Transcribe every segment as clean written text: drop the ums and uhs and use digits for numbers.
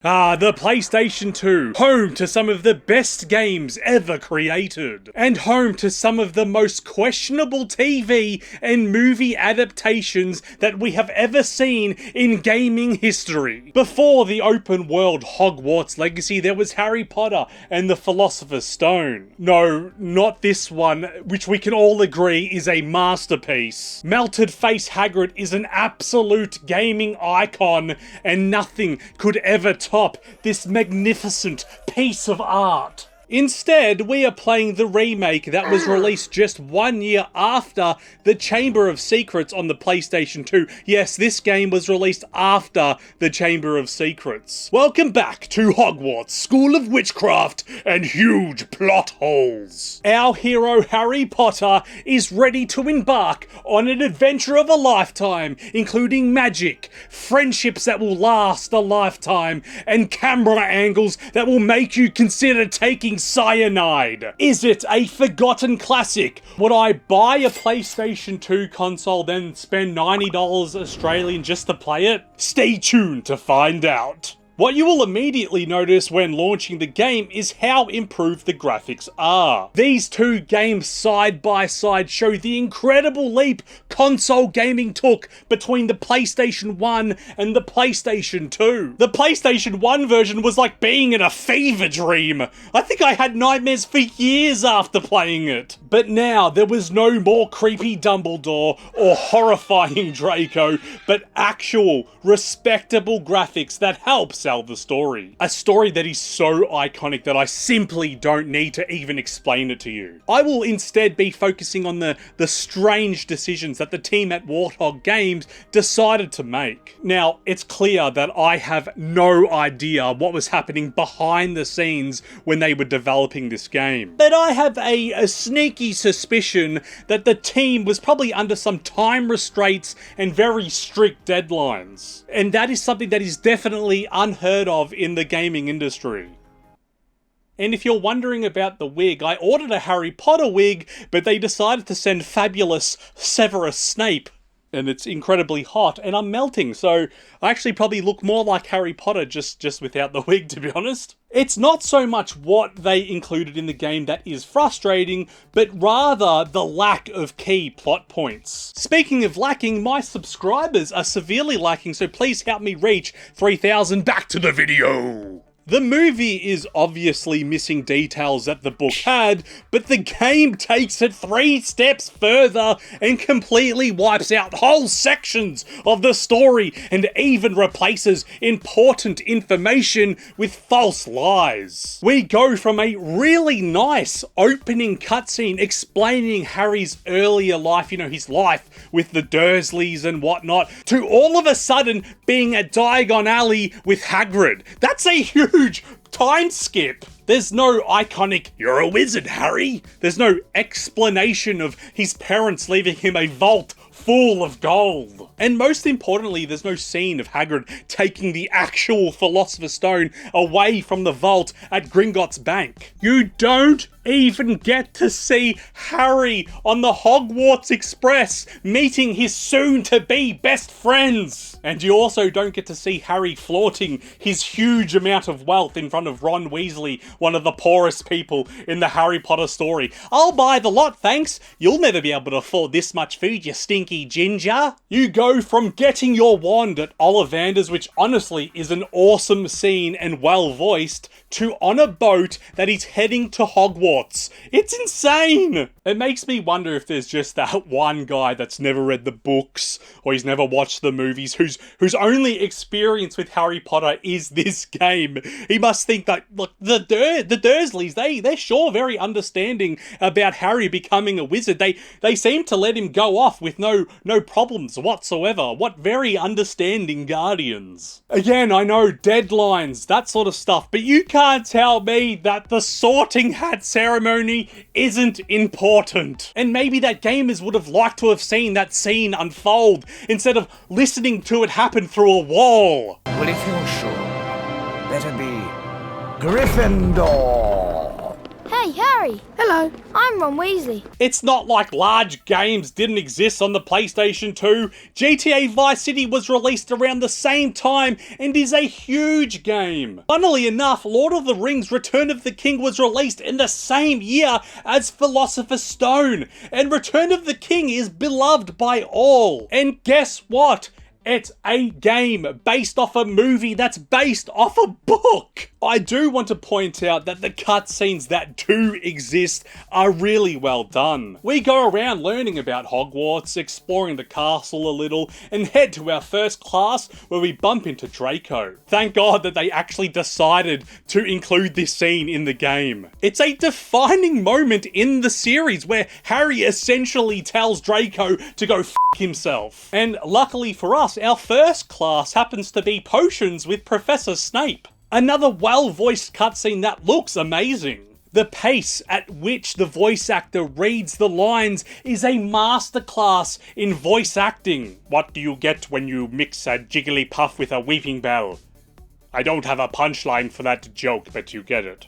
Ah, the PlayStation 2, home to some of the best games ever created, and home to some of the most questionable TV and movie adaptations that we have ever seen in gaming history. Before the open world Hogwarts legacy, there was Harry Potter and the Philosopher's Stone. No, not this one, which we can all agree is a masterpiece. Melted Face Hagrid is an absolute gaming icon, and nothing could ever top this magnificent piece of art. Instead, we are playing the remake that was released just 1 year after the Chamber of Secrets on the PlayStation 2. Yes, this game was released after the Chamber of Secrets. Welcome back to Hogwarts, School of Witchcraft and Huge Plot Holes. Our hero Harry Potter is ready to embark on an adventure of a lifetime, including magic, friendships that will last a lifetime, and camera angles that will make you consider taking cyanide. Is it a forgotten classic? Would I buy a PlayStation 2 console then spend $90 Australian just to play it? Stay tuned to find out. What you will immediately notice when launching the game is how improved the graphics are. These two games side by side show the incredible leap console gaming took between the PlayStation 1 and the PlayStation 2. The PlayStation 1 version was like being in a fever dream. I think I had nightmares for years after playing it. But now there was no more creepy Dumbledore or horrifying Draco, but actual respectable graphics that help sell the story. A story that is so iconic that I simply don't need to even explain it to you. I will instead be focusing on the strange decisions that the team at Warthog Games decided to make. Now, it's clear that I have no idea what was happening behind the scenes when they were developing this game. But I have a sneaky suspicion that the team was probably under some time restraints and very strict deadlines. And that is something that is definitely unheard of in the gaming industry. And if you're wondering about the wig, I ordered a Harry Potter wig, but they decided to send fabulous Severus Snape. And it's incredibly hot, and I'm melting, so I actually probably look more like Harry Potter just without the wig, to be honest. It's not so much what they included in the game that is frustrating, but rather the lack of key plot points. Speaking of lacking, my subscribers are severely lacking, so please help me reach 3,000. Back to the video! The movie is obviously missing details that the book had, but the game takes it 3 steps further and completely wipes out whole sections of the story and even replaces important information with false lies. We go from a really nice opening cutscene explaining Harry's earlier life, his life with the Dursleys and whatnot, to all of a sudden being at Diagon Alley with Hagrid. That's a huge time skip. There's no iconic, "You're a wizard, Harry." There's no explanation of his parents leaving him a vault full of gold. And most importantly, there's no scene of Hagrid taking the actual Philosopher's Stone away from the vault at Gringotts Bank. You don't even get to see Harry on the Hogwarts Express meeting his soon-to-be best friends. And you also don't get to see Harry flaunting his huge amount of wealth in front of Ron Weasley, one of the poorest people in the Harry Potter story. "I'll buy the lot, thanks. You'll never be able to afford this much food, you stinky ginger." You go from getting your wand at Ollivander's, which honestly is an awesome scene and well voiced, to on a boat that is heading to Hogwarts. It's insane! It makes me wonder if there's just that one guy that's never read the books or he's never watched the movies whose only experience with Harry Potter is this game. He must think that, look, the Dursleys, they're sure very understanding about Harry becoming a wizard. They seem to let him go off with no problems whatsoever. What very understanding guardians. Again, I know deadlines, that sort of stuff, but you can't tell me that the sorting hat ceremony isn't important. And maybe that gamers would have liked to have seen that scene unfold instead of listening to it happen through a wall. Well, if you're sure, better be Gryffindor. Hey, Harry! Hello, I'm Ron Weasley. It's not like large games didn't exist on the PlayStation 2. GTA Vice City was released around the same time and is a huge game. Funnily enough, Lord of the Rings Return of the King was released in the same year as Philosopher's Stone, and Return of the King is beloved by all. And guess what? It's a game based off a movie that's based off a book. I do want to point out that the cutscenes that do exist are really well done. We go around learning about Hogwarts, exploring the castle a little, and head to our first class where we bump into Draco. Thank God that they actually decided to include this scene in the game. It's a defining moment in the series where Harry essentially tells Draco to go f*** himself. And luckily for us, our first class happens to be Potions with Professor Snape. Another well-voiced cutscene that looks amazing. The pace at which the voice actor reads the lines is a masterclass in voice acting. What do you get when you mix a Jigglypuff with a Weeping Bell? I don't have a punchline for that joke, but you get it.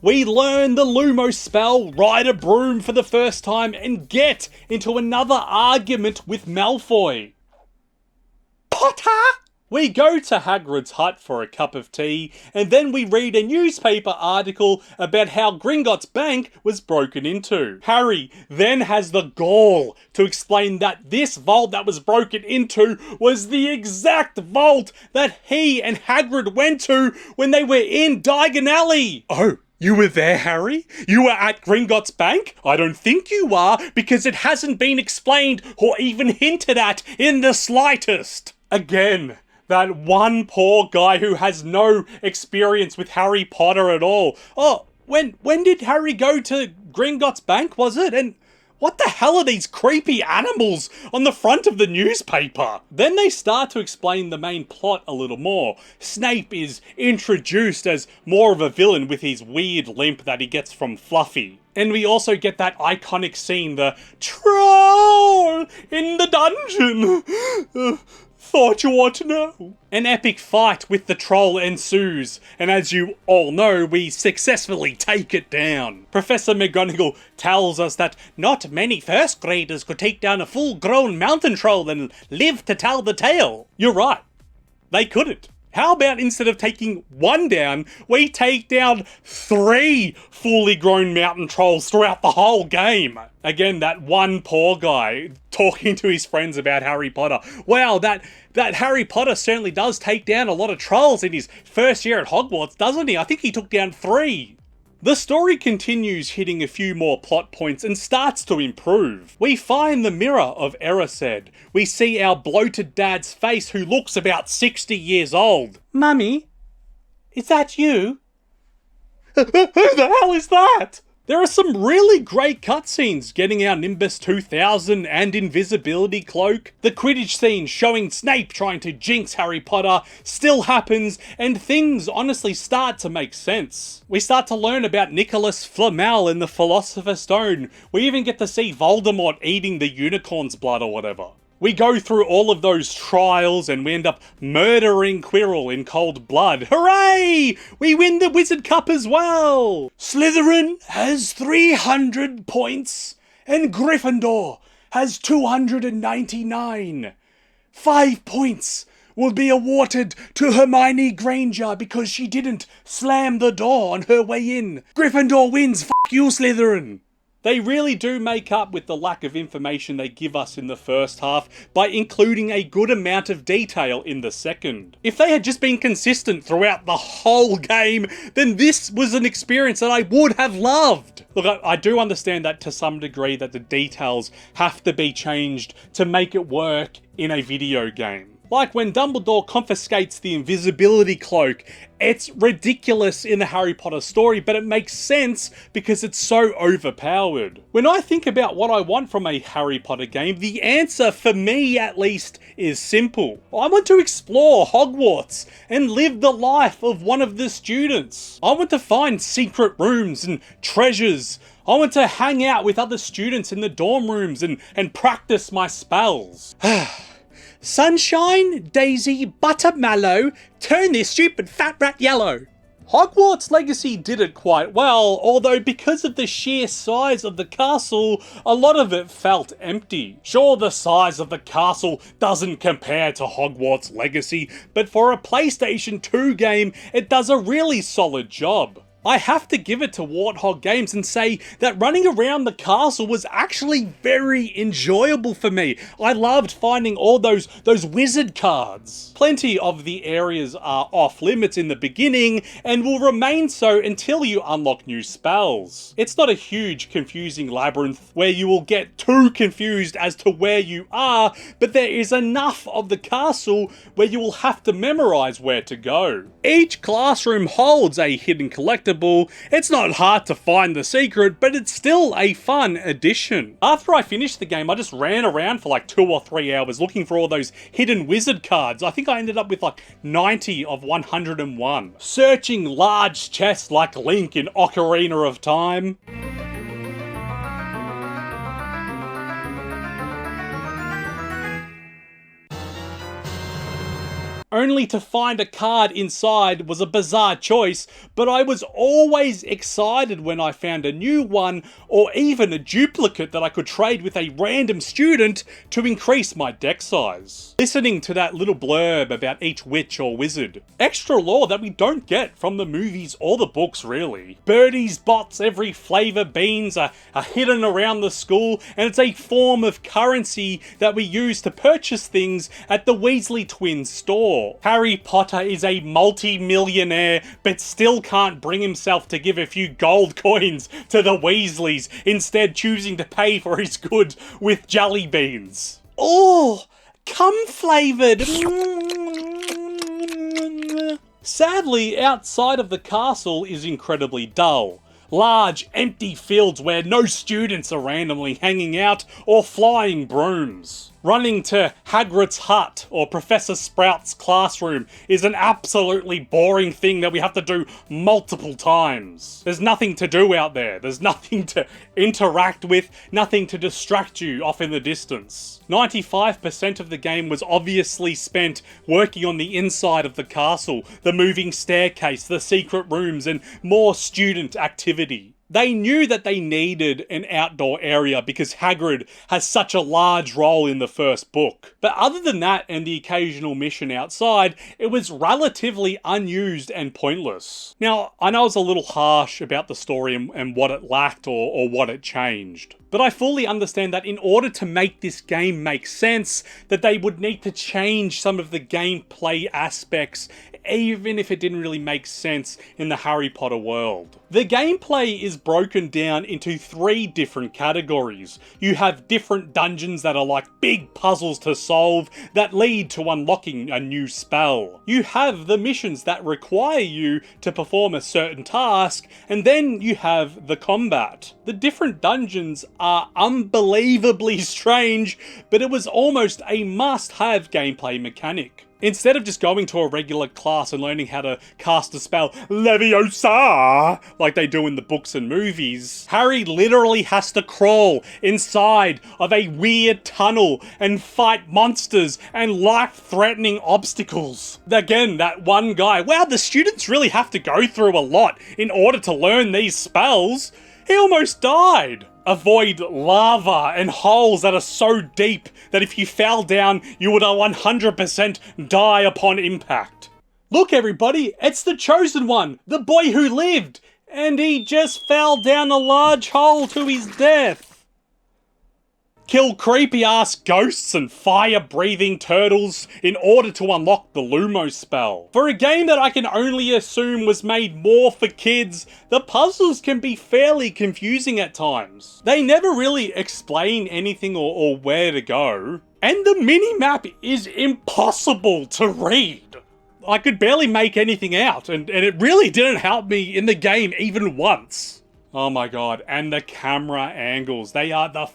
We learn the Lumos spell, ride a broom for the first time, and get into another argument with Malfoy. Potter! We go to Hagrid's hut for a cup of tea, and then we read a newspaper article about how Gringotts Bank was broken into. Harry then has the gall to explain that this vault that was broken into was the exact vault that he and Hagrid went to when they were in Diagon Alley. Oh. You were there, Harry? You were at Gringotts Bank? I don't think you are, because it hasn't been explained or even hinted at in the slightest. Again, that one poor guy who has no experience with Harry Potter at all. Oh, when did Harry go to Gringotts Bank, was it? And what the hell are these creepy animals on the front of the newspaper? Then they start to explain the main plot a little more. Snape is introduced as more of a villain with his weird limp that he gets from Fluffy. And we also get that iconic scene, the troll in the dungeon. Thought you ought to know. An epic fight with the troll ensues, and as you all know, we successfully take it down. Professor McGonagall tells us that not many first graders could take down a full-grown mountain troll and live to tell the tale. You're right. They couldn't. How about instead of taking one down, we take down 3 fully grown mountain trolls throughout the whole game? Again, that one poor guy talking to his friends about Harry Potter. Wow, that Harry Potter certainly does take down a lot of trolls in his first year at Hogwarts, doesn't he? I think he took down 3. The story continues hitting a few more plot points and starts to improve. We find the mirror of Erised. We see our bloated dad's face who looks about 60 years old. Mummy, is that you? Who the hell is that? There are some really great cutscenes, getting our Nimbus 2000 and invisibility cloak. The Quidditch scene showing Snape trying to jinx Harry Potter still happens, and things honestly start to make sense. We start to learn about Nicholas Flamel in the Philosopher's Stone. We even get to see Voldemort eating the unicorn's blood or whatever. We go through all of those trials and we end up murdering Quirrell in cold blood. Hooray! We win the Wizard Cup as well! Slytherin has 300 points and Gryffindor has 299. 5 points will be awarded to Hermione Granger because she didn't slam the door on her way in. Gryffindor wins. F*** you, Slytherin! They really do make up with the lack of information they give us in the first half by including a good amount of detail in the second. If they had just been consistent throughout the whole game, then this was an experience that I would have loved. Look, I do understand that to some degree that the details have to be changed to make it work in a video game. Like when Dumbledore confiscates the invisibility cloak. It's ridiculous in the Harry Potter story, but it makes sense because it's so overpowered. When I think about what I want from a Harry Potter game, the answer, for me at least, is simple. I want to explore Hogwarts and live the life of one of the students. I want to find secret rooms and treasures. I want to hang out with other students in the dorm rooms and practice my spells. Sunshine, Daisy, Buttermallow, turn this stupid fat rat yellow. Hogwarts Legacy did it quite well, although because of the sheer size of the castle, a lot of it felt empty. Sure, the size of the castle doesn't compare to Hogwarts Legacy, but for a PlayStation 2 game, it does a really solid job. I have to give it to Warthog Games and say that running around the castle was actually very enjoyable for me. I loved finding all those wizard cards. Plenty of the areas are off limits in the beginning and will remain so until you unlock new spells. It's not a huge confusing labyrinth where you will get too confused as to where you are, but there is enough of the castle where you will have to memorize where to go. Each classroom holds a hidden collectible. It's not hard to find the secret, but it's still a fun addition. After I finished the game, I just ran around for like 2 or 3 hours looking for all those hidden wizard cards. I think I ended up with like 90 of 101. Searching large chests like Link in Ocarina of Time. Only to find a card inside was a bizarre choice, but I was always excited when I found a new one or even a duplicate that I could trade with a random student to increase my deck size. Listening to that little blurb about each witch or wizard. Extra lore that we don't get from the movies or the books really. Birdie's bots, every flavour beans are hidden around the school, and it's a form of currency that we use to purchase things at the Weasley twins store. Harry Potter is a multi-millionaire, but still can't bring himself to give a few gold coins to the Weasleys, instead choosing to pay for his goods with jelly beans. Oh, cum-flavoured! Sadly, outside of the castle is incredibly dull. Large, empty fields where no students are randomly hanging out or flying brooms. Running to Hagrid's hut or Professor Sprout's classroom is an absolutely boring thing that we have to do multiple times. There's nothing to do out there. There's nothing to interact with, nothing to distract you off in the distance. 95% of the game was obviously spent working on the inside of the castle, the moving staircase, the secret rooms, and more student activity. They knew that they needed an outdoor area because Hagrid has such a large role in the first book. But other than that and the occasional mission outside, it was relatively unused and pointless. Now, I know I was a little harsh about the story and what it lacked or what it changed. But I fully understand that in order to make this game make sense, that they would need to change some of the gameplay aspects, even if it didn't really make sense in the Harry Potter world. The gameplay is broken down into 3 different categories. You have different dungeons that are like big puzzles to solve that lead to unlocking a new spell. You have the missions that require you to perform a certain task, and then you have the combat. The different dungeons are unbelievably strange, but it was almost a must-have gameplay mechanic. Instead of just going to a regular class and learning how to cast a spell Leviosa, like they do in the books and movies, Harry literally has to crawl inside of a weird tunnel and fight monsters and life-threatening obstacles. Again, that one guy, wow, the students really have to go through a lot in order to learn these spells. He almost died. Avoid lava and holes that are so deep that if you fell down, you would 100% die upon impact. Look everybody, it's the chosen one, the boy who lived, and he just fell down a large hole to his death. Kill creepy ass ghosts and fire breathing turtles in order to unlock the Lumo spell. For a game that I can only assume was made more for kids, the puzzles can be fairly confusing at times. They never really explain anything or where to go. And the mini-map is impossible to read. I could barely make anything out, and it really didn't help me in the game even once. Oh my god, and the camera angles, they are the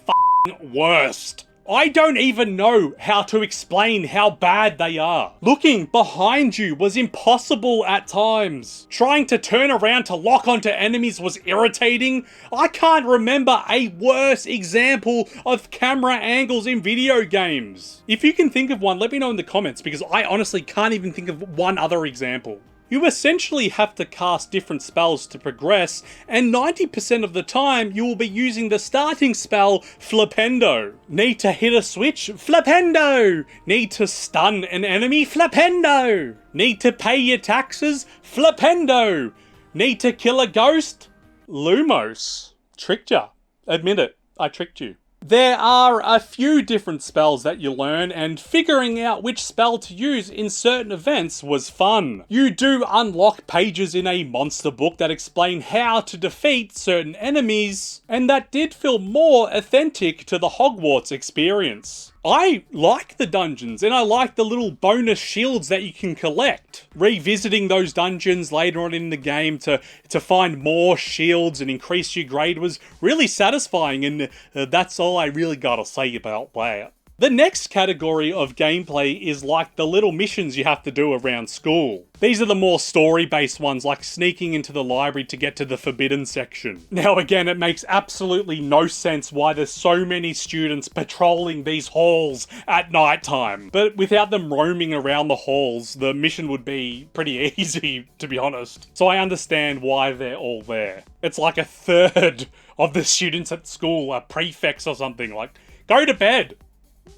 worst. I don't even know how to explain how bad they are. Looking behind you was impossible at times. Trying to turn around to lock onto enemies was irritating. I can't remember a worse example of camera angles in video games. If you can think of one, let me know in the comments, because I honestly can't even think of one other example. You essentially have to cast different spells to progress, and 90% of the time you will be using the starting spell Flipendo. Need to hit a switch? Flipendo! Need to stun an enemy? Flipendo! Need to pay your taxes? Flipendo! Need to kill a ghost? Lumos. Tricked ya. Admit it, I tricked you. There are a few different spells that you learn, and figuring out which spell to use in certain events was fun. You do unlock pages in a monster book that explain how to defeat certain enemies, and that did feel more authentic to the Hogwarts experience. I like the dungeons, and I like the little bonus shields that you can collect. Revisiting those dungeons later on in the game to find more shields and increase your grade was really satisfying, and that's all I really gotta say about that. The next category of gameplay is like the little missions you have to do around school. These are the more story-based ones, like sneaking into the library to get to the forbidden section. Now again, it makes absolutely no sense why there's so many students patrolling these halls at night time. But without them roaming around the halls, the mission would be pretty easy, to be honest. So I understand why they're all there. It's like a third of the students at school are prefects or something. Like, go to bed!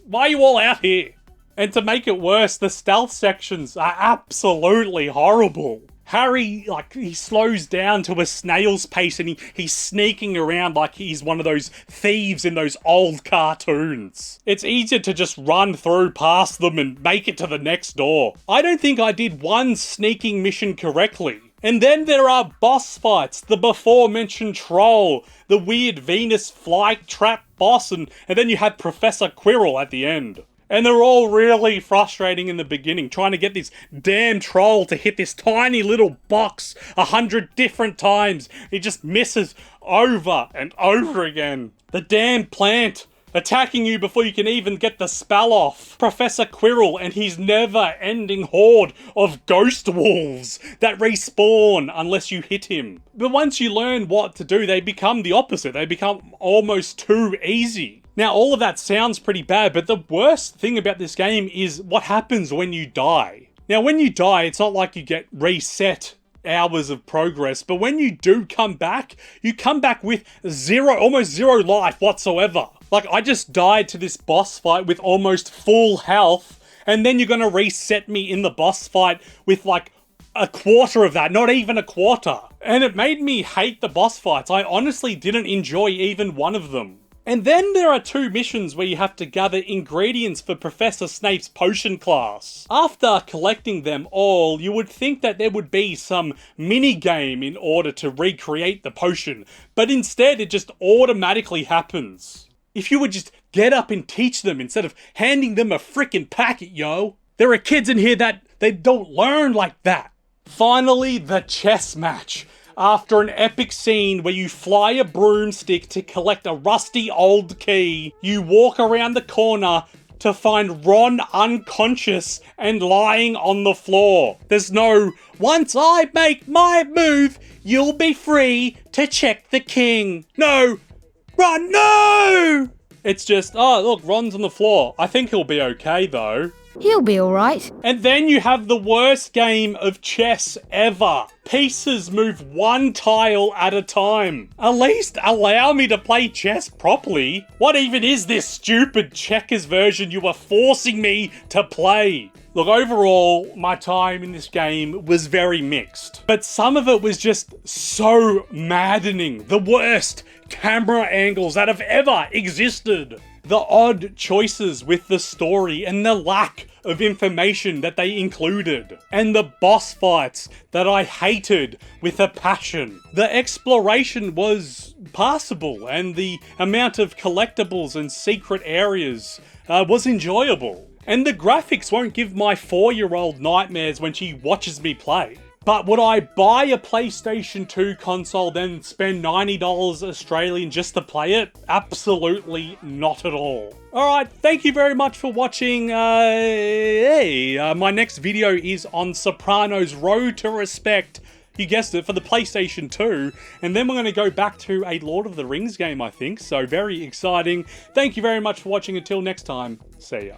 Why are you all out here? And to make it worse, the stealth sections are absolutely horrible. Harry, he slows down to a snail's pace and he's sneaking around like he's one of those thieves in those old cartoons. It's easier to just run through past them and make it to the next door. I don't think I did one sneaking mission correctly. And then there are boss fights, the before mentioned troll, the weird Venus fly trap boss, and then you had Professor Quirrell at the end. And they're all really frustrating in the beginning, trying to get this damn troll to hit this tiny little box 100 different times. He just misses over and over again. The damn plant attacking you before you can even get the spell off. Professor Quirrell and his never-ending horde of ghost wolves that respawn unless you hit him. But once you learn what to do, they become the opposite. They become almost too easy. Now, all of that sounds pretty bad, but the worst thing about this game is what happens when you die. Now, when you die, it's not like you get reset hours of progress, but when you do come back, you come back with almost zero life whatsoever. Like, I just died to this boss fight with almost full health, and then you're gonna reset me in the boss fight with like a quarter of that, not even a quarter. And it made me hate the boss fights. I honestly didn't enjoy even one of them. And then there are two missions where you have to gather ingredients for Professor Snape's potion class. After collecting them all, you would think that there would be some mini-game in order to recreate the potion, but instead it just automatically happens. If you would just get up and teach them instead of handing them a frickin' packet, yo. There are kids in here that they don't learn like that. Finally, the chess match. After an epic scene where you fly a broomstick to collect a rusty old key, you walk around the corner to find Ron unconscious and lying on the floor. There's no, once I make my move, you'll be free to check the king. No, Ron, no! It's just, oh, look, Ron's on the floor. I think he'll be okay, though. He'll be alright. And then you have the worst game of chess ever. Pieces move one tile at a time. At least allow me to play chess properly. What even is this stupid checkers version you are forcing me to play? Look, overall, my time in this game was very mixed. But some of it was just so maddening. The worst camera angles that have ever existed. The odd choices with the story and the lack of information that they included. And the boss fights that I hated with a passion. The exploration was passable and the amount of collectibles and secret areas was enjoyable. And the graphics won't give my 4-year-old nightmares when she watches me play. But would I buy a PlayStation 2 console then spend $90 Australian just to play it? Absolutely not at all. Alright, thank you very much for watching. My next video is on Sopranos Road to Respect. You guessed it, for the PlayStation 2. And then we're going to go back to a Lord of the Rings game, I think. So very exciting. Thank you very much for watching. Until next time, see ya.